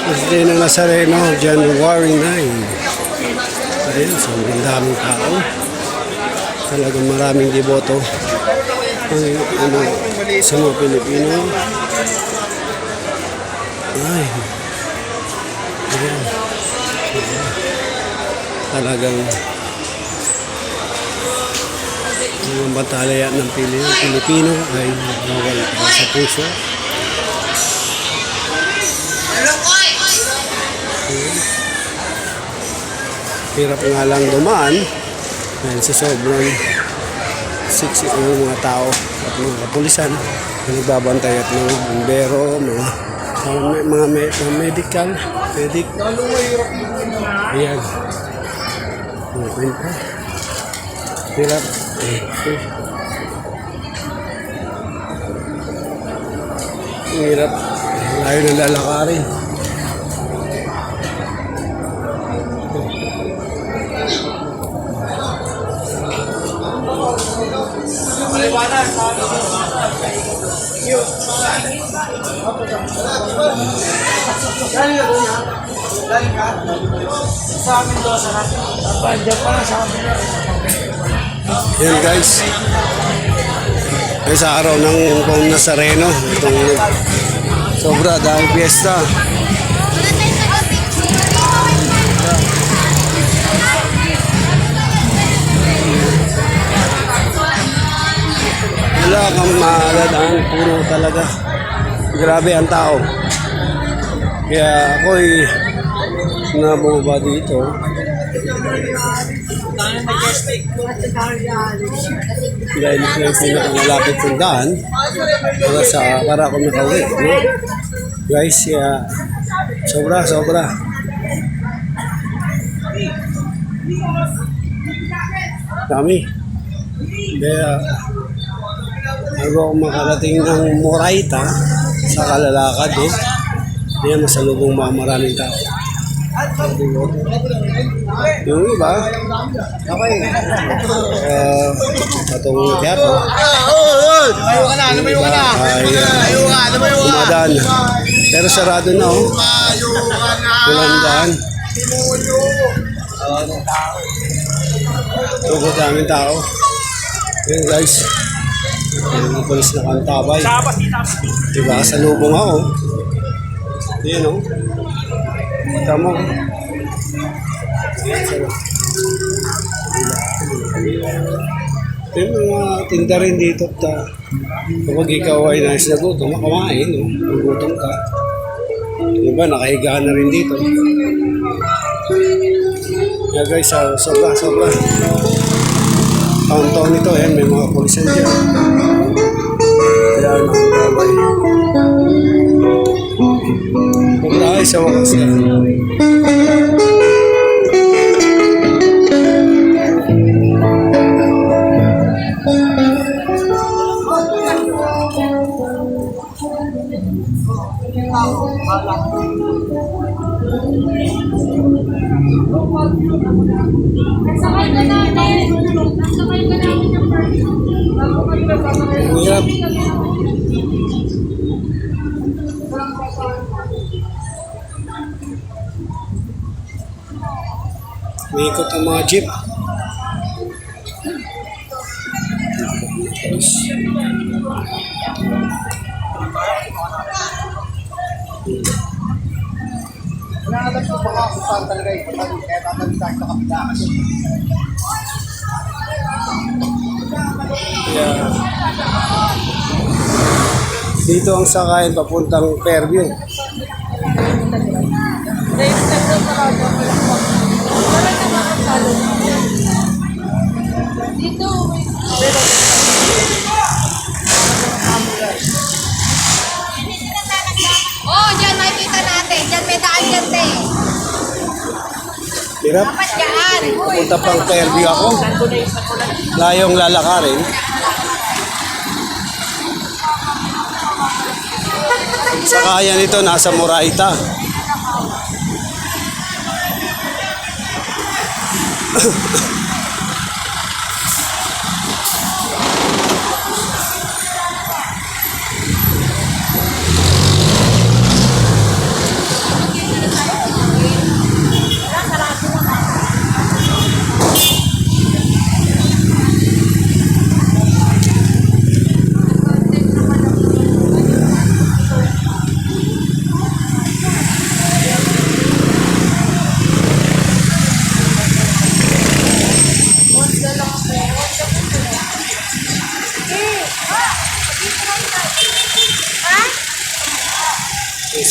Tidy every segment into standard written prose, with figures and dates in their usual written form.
Birthday ng Nazareno, January 9. Ayan, sobrang daming tao. Talagang maraming deboto sa mga Pilipino. Ay, ayan. Talagang ang batalya ng Pilipino ay nawala sa puso. Hirap nga lang dumaan dahil sa sobrang siksik ng mga tao at mga kapulisan na nagbabantay at mga bombero, mga medic. Ayan. Hirap. Hirap. Layo ng lalakarin. Yan guys, ay sa araw ng Pong Nazareno, itong sobra dahil fiesta. Wala kang maaladaan, puro talaga. Grabe ang tao. Kaya ako'y nabumaba dito. Dahil ito yung pinakamalapit kong daan para ako nakauwi. No? Guys, sobra. Dami. Kaya bago ako makarating ng Moraita sa kalalakad, kaya masalubong maraming tao. Yung iba, okay. Patong Quiapo. Yung iba ay umadaan. Pero sarado na, walang daan. Tugod daming tao. Yun guys, yung polis na kantabay. Diba, kasalubong ako. Yun o. Kita mo. Yung mga tinda rin dito kapag ikaw ay nais na gutom, makamain, gutom ka. Diba, nakahiga na rin dito. Yeah guys, sobra. Taon-taon nito, may mga pulisan dyan. Kaya ang gabay. Wala ay sa wakas na. Sakay ka namin. Sakay ka namin ng Hirap. May ikot ang mga jeep. Yeah. Dito ang sakayan papuntang Fairview. Dito. Oh, dyan nakikita natin. Dyan may daan dyan, te. Hirap. Dapat dyan. Papunta pang Fairview ako. Layong lalakarin. Sakayan ito nasa Moraita.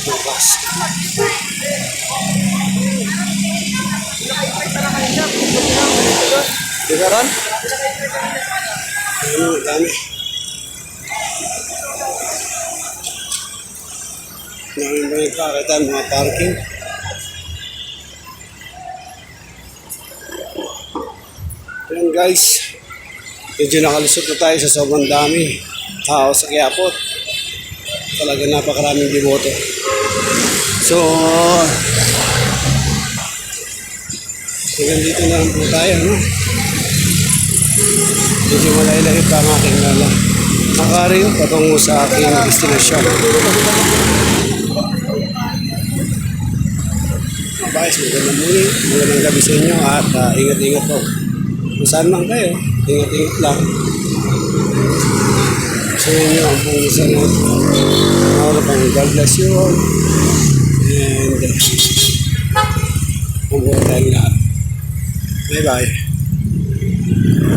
bukas. Diba Ron? Ano, dami. Namin ba yung kakita mga parking? Ayan guys, medyo nakalusot na tayo sa sobrang dami tao sa Quiapo. Talaga napakaraming deboto. So, hanggang dito na lang po tayo, no? Medyo malay-lahi pa ang aking nakarin patungo sa aking destinasyon. Guys, magandang muli, magandang gabi sa inyo at ingat-ingat po. Kung saan man kayo, ingat-ingat lang. Sa inyo ang pong sanot. God bless you all. And mabuhay tayong lahat. Bye-bye.